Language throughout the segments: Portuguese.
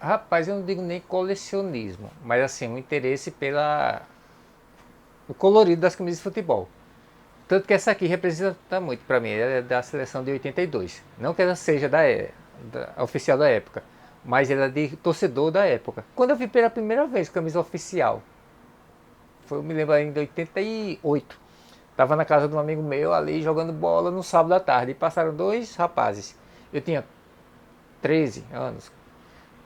Rapaz, eu não digo nem colecionismo, mas assim, um interesse pela o colorido das camisas de futebol. Tanto que essa aqui representa muito para mim, ela é da seleção de 82. Não que ela seja da oficial da época, mas ela é de torcedor da época. Quando eu vi pela primeira vez camisa oficial, eu me lembro ainda de 88. Tava na casa de um amigo meu ali jogando bola no sábado à tarde e passaram dois rapazes. Eu tinha 13 anos.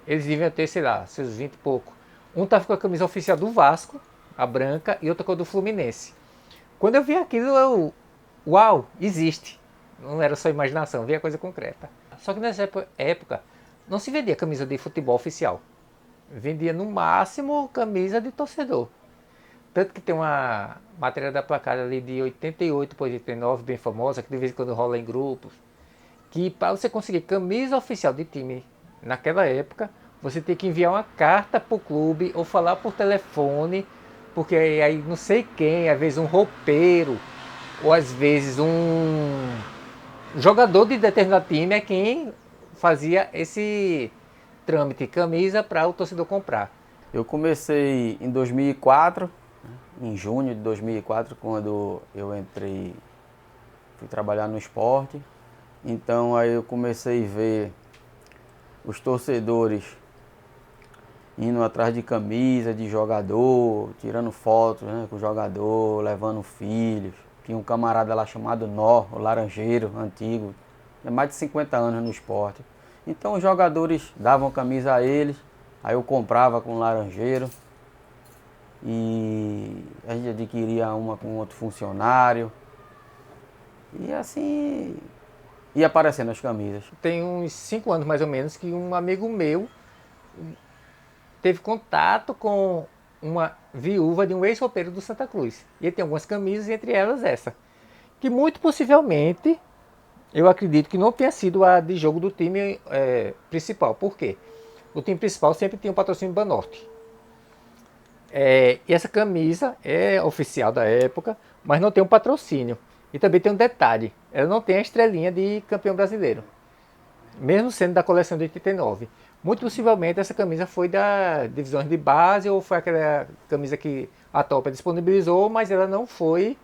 Eles deviam ter, sei lá, seus 20 e pouco. Um tava com a camisa oficial do Vasco, a branca, e outro com a do Fluminense. Quando eu vi aquilo, uau, existe. Não era só imaginação, via coisa concreta. Só que nessa época não se vendia camisa de futebol oficial. Vendia no máximo camisa de torcedor. Tanto que tem uma matéria da Placar ali de 88 por 89, bem famosa, que de vez em quando rola em grupos, que para você conseguir camisa oficial de time naquela época, você tem que enviar uma carta para o clube ou falar por telefone, porque aí não sei quem, às vezes um roupeiro, ou às vezes um jogador de determinado time é quem fazia esse trâmite, camisa para o torcedor comprar. Eu comecei em 2004, em junho de 2004, quando eu entrei, fui trabalhar no esporte. Então aí eu comecei a ver os torcedores indo atrás de camisa, de jogador, tirando fotos, né, com o jogador, levando filhos. Tinha um camarada lá chamado Nó, o Laranjeiro, antigo, tem mais de 50 anos no esporte. Então os jogadores davam camisa a eles, aí eu comprava com o Laranjeiro e a gente adquiria uma com outro funcionário. E assim ia aparecendo as camisas. Tem uns 5 anos mais ou menos que um amigo meu teve contato com uma viúva de um ex-roupeiro do Santa Cruz. E ele tem algumas camisas, entre elas essa. Que muito possivelmente, eu acredito que não tenha sido a de jogo do time principal. Por quê? O time principal sempre tinha um patrocínio Banorte. E essa camisa é oficial da época, mas não tem um patrocínio. E também tem um detalhe, ela não tem a estrelinha de campeão brasileiro, mesmo sendo da coleção de 89. Muito possivelmente essa camisa foi da divisões de base ou foi aquela camisa que a Topa disponibilizou, mas ela não foi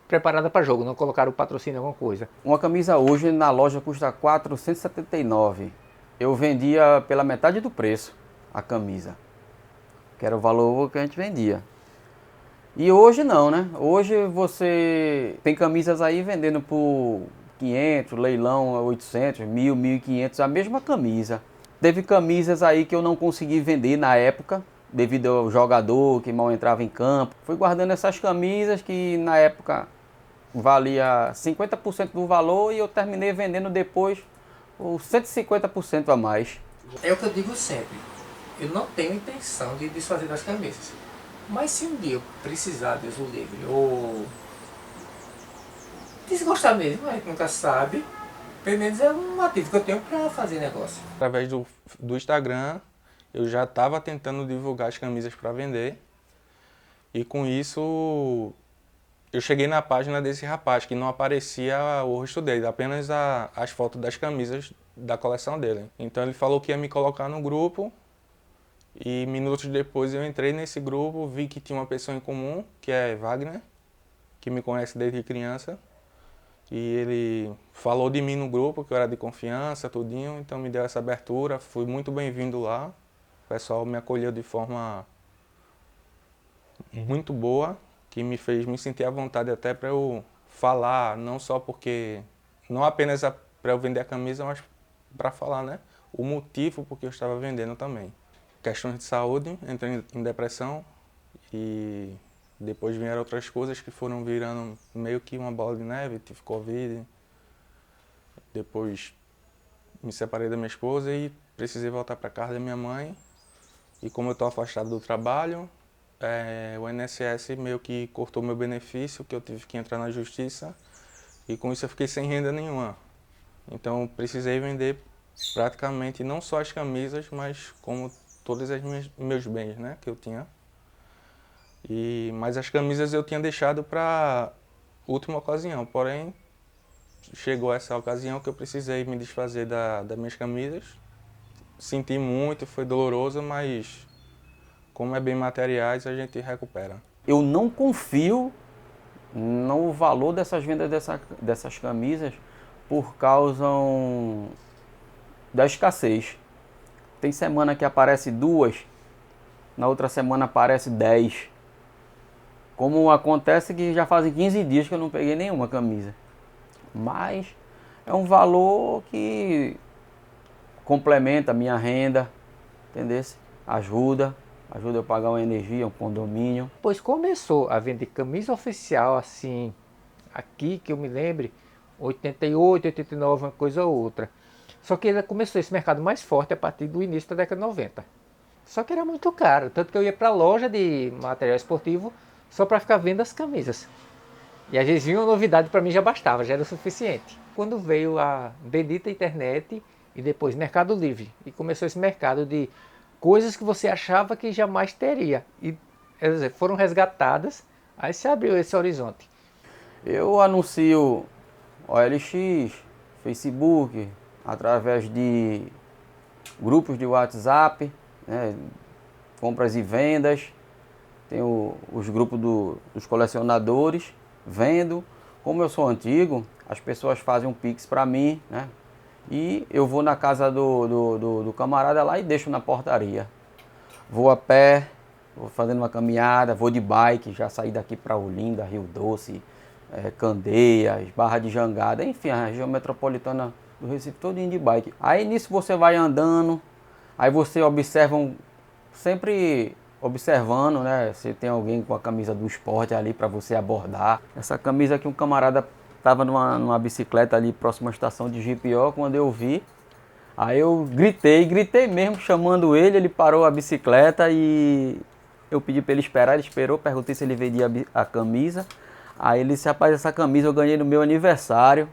preparada para jogo, não colocaram o patrocínio em alguma coisa. Uma camisa hoje na loja custa 479. Eu vendia pela metade do preço a camisa, que era o valor que a gente vendia. E hoje não, né? Hoje você tem camisas aí vendendo por 500, leilão 800, 1000, 1500, a mesma camisa. Teve camisas aí que eu não consegui vender na época, devido ao jogador que mal entrava em campo. Fui guardando essas camisas que na época valia 50% do valor e eu terminei vendendo depois os 150% a mais. É o que eu digo sempre. Eu não tenho intenção de desfazer das camisas. Mas se um dia eu precisar, Deus o livre, ou desgostar mesmo, a gente nunca sabe. Pelo menos é um motivo que eu tenho para fazer negócio. Através do Instagram, eu já estava tentando divulgar as camisas para vender. E com isso, eu cheguei na página desse rapaz, que não aparecia o rosto dele, apenas as fotos das camisas da coleção dele. Então ele falou que ia me colocar no grupo. E minutos depois eu entrei nesse grupo, vi que tinha uma pessoa em comum, que é Wagner, que me conhece desde criança. E ele falou de mim no grupo, que eu era de confiança, tudinho, então me deu essa abertura, fui muito bem-vindo lá. O pessoal me acolheu de forma muito boa, que me fez me sentir à vontade até para eu falar, não só porque, não apenas para eu vender a camisa, mas para falar, né, o motivo por que eu estava vendendo também. Questões de saúde, entrei em depressão e depois vieram outras coisas que foram virando meio que uma bola de neve, tive Covid. Depois me separei da minha esposa e precisei voltar para casa da minha mãe. E como eu estou afastado do trabalho, o INSS meio que cortou meu benefício, que eu tive que entrar na justiça. E com isso eu fiquei sem renda nenhuma. Então precisei vender praticamente não só as camisas, mas como todos os meus bens, né, que eu tinha. Mas as camisas eu tinha deixado para última ocasião, porém chegou essa ocasião que eu precisei me desfazer das minhas camisas senti muito, foi doloroso, mas como é bem materiais, a gente recupera. Eu não confio no valor dessas vendas dessas camisas por causa da escassez. Tem semana que aparece 2, na outra semana aparece 10. Como acontece que já fazem 15 dias que eu não peguei nenhuma camisa. Mas é um valor que complementa a minha renda, entendeu? Ajuda eu a pagar uma energia, um condomínio. Pois começou a vender camisa oficial assim, aqui que eu me lembre, 88, 89, uma coisa ou outra. Só que ele começou esse mercado mais forte a partir do início da década de 90. Só que era muito caro, tanto que eu ia para a loja de material esportivo só para ficar vendo as camisas. E às vezes vinha uma novidade, para mim já bastava, já era o suficiente. Quando veio a bendita internet e depois Mercado Livre, e começou esse mercado de coisas que você achava que jamais teria, e quer dizer, foram resgatadas, aí se abriu esse horizonte. Eu anuncio OLX, Facebook, através de grupos de WhatsApp, né, compras e vendas. Tem os grupos dos colecionadores, vendo. Como eu sou antigo, as pessoas fazem um Pix para mim, né? E eu vou na casa do camarada lá e deixo na portaria. Vou a pé, vou fazendo uma caminhada, vou de bike, já saí daqui para Olinda, Rio Doce, Candeias, Barra de Jangada, enfim, a região metropolitana do Recife todinho de bike. Aí nisso você vai andando, aí você observa, sempre observando, né, se tem alguém com a camisa do esporte ali para você abordar. Essa camisa aqui um camarada estava numa bicicleta ali próxima à estação de GPO, quando eu vi, aí eu gritei mesmo, chamando ele parou a bicicleta e eu pedi para ele esperar, ele esperou, perguntei se ele vendia a camisa. Aí ele disse, rapaz, essa camisa eu ganhei no meu aniversário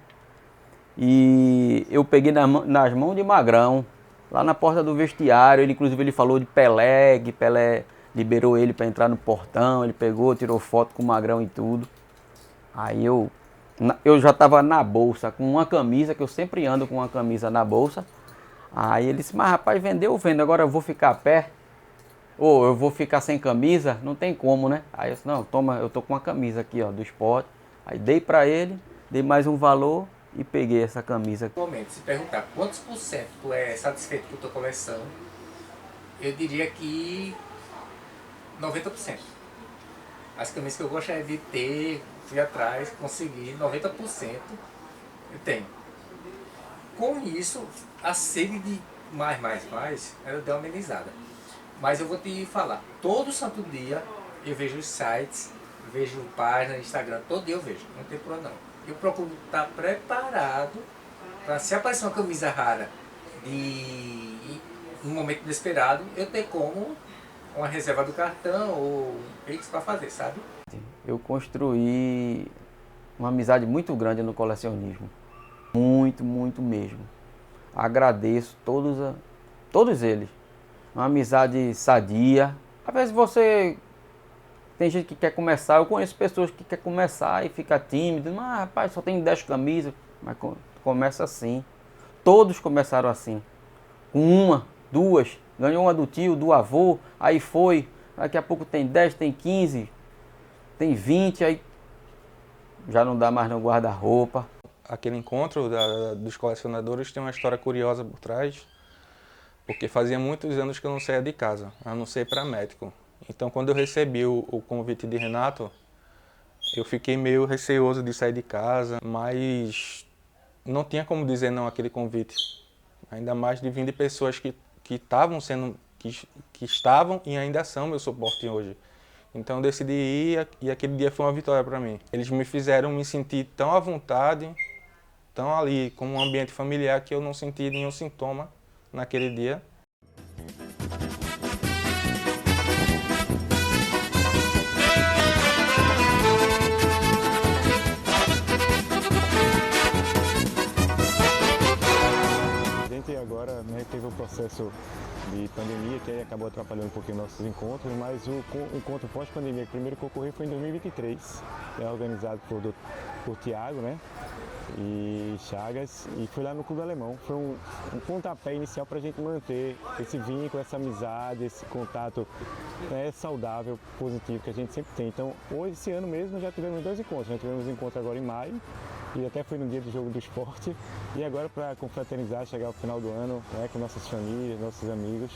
e eu peguei nas mãos de Magrão, lá na porta do vestiário. Ele falou de Pelé, que Pelé liberou ele para entrar no portão, ele pegou, tirou foto com o Magrão e tudo. Aí eu já estava na bolsa com uma camisa, que eu sempre ando com uma camisa na bolsa. Aí ele disse, mas rapaz, vendeu, eu vendo, agora eu vou ficar a pé? Ou eu vou ficar sem camisa? Não tem como, né? Aí eu disse, não, toma, eu tô com uma camisa aqui, ó, do esporte. Aí dei para ele, dei mais um valor e peguei essa camisa. Atualmente, se perguntar quantos por cento tu é satisfeito com a tua coleção, eu diria que 90%. As camisas que eu gostaria de ter, fui atrás, consegui, 90% eu tenho. Com isso, a sede de mais, ela deu uma amenizada. Mas eu vou te falar, todo santo dia eu vejo os sites, vejo páginas, Instagram, todo dia eu vejo, não tem problema não. Eu procuro estar preparado para, se aparecer uma camisa rara num momento inesperado, eu ter como uma reserva do cartão ou Pix para fazer, sabe? Eu construí uma amizade muito grande no colecionismo. Muito mesmo. Agradeço todos eles. Uma amizade sadia. Às vezes tem gente que quer começar, eu conheço pessoas que querem começar e fica tímido. Mas rapaz, só tem 10 camisas. Mas começa assim. Todos começaram assim. Com uma, duas, ganhou uma do tio, do avô, aí foi. Daqui a pouco tem 10, tem 15, tem 20, aí já não dá mais no guarda-roupa. Aquele encontro dos colecionadores tem uma história curiosa por trás, porque fazia muitos anos que eu não saía de casa, a não ser para médico. Então, quando eu recebi o convite de Renato, eu fiquei meio receoso de sair de casa, mas não tinha como dizer não àquele convite. Ainda mais de vir de pessoas que estavam e ainda são meu suporte hoje. Então eu decidi ir e aquele dia foi uma vitória para mim. Eles me fizeram me sentir tão à vontade, tão ali, como um ambiente familiar, que eu não senti nenhum sintoma naquele dia. Agora, né, teve o processo de pandemia que aí acabou atrapalhando um pouquinho nossos encontros, mas o encontro pós-pandemia que primeiro que ocorreu foi em 2023, né, organizado por Tiago, né? e Chagas, e fui lá no Clube Alemão. Foi um pontapé inicial para a gente manter esse vínculo, essa amizade, esse contato saudável, positivo que a gente sempre tem. Então, hoje, esse ano mesmo, já tivemos 2 encontros. Já tivemos um encontro agora em maio, e até foi no dia do jogo do esporte. E agora, para confraternizar, chegar ao final do ano, com nossas famílias, nossos amigos.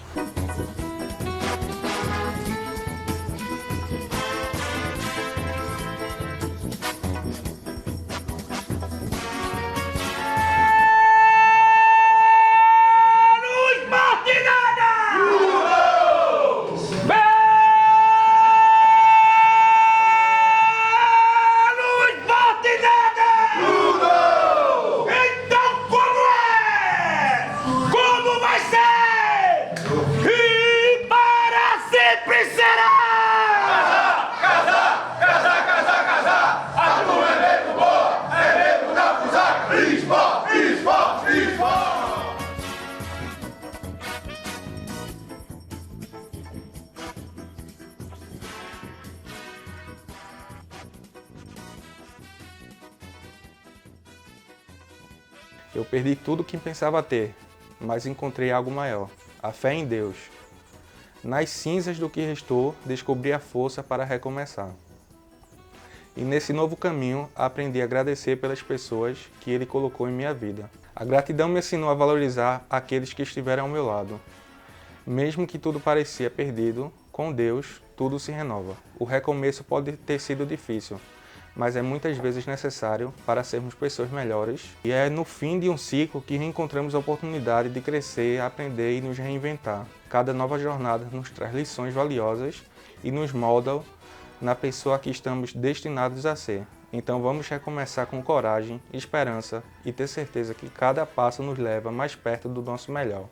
Eu perdi tudo que pensava ter, mas encontrei algo maior, a fé em Deus. Nas cinzas do que restou, descobri a força para recomeçar. E nesse novo caminho, aprendi a agradecer pelas pessoas que Ele colocou em minha vida. A gratidão me ensinou a valorizar aqueles que estiveram ao meu lado. Mesmo que tudo parecia perdido, com Deus, tudo se renova. O recomeço pode ter sido difícil, mas é muitas vezes necessário para sermos pessoas melhores. E é no fim de um ciclo que reencontramos a oportunidade de crescer, aprender e nos reinventar. Cada nova jornada nos traz lições valiosas e nos molda na pessoa que estamos destinados a ser. Então vamos recomeçar com coragem, esperança e ter certeza que cada passo nos leva mais perto do nosso melhor.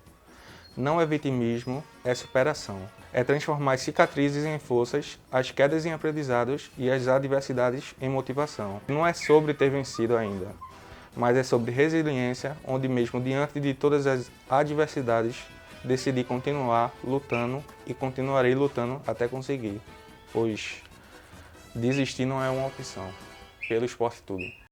Não é vitimismo, é superação. É transformar as cicatrizes em forças, as quedas em aprendizados e as adversidades em motivação. Não é sobre ter vencido ainda, mas é sobre resiliência, onde mesmo diante de todas as adversidades, decidi continuar lutando e continuarei lutando até conseguir, pois desistir não é uma opção. Pelo esporte tudo.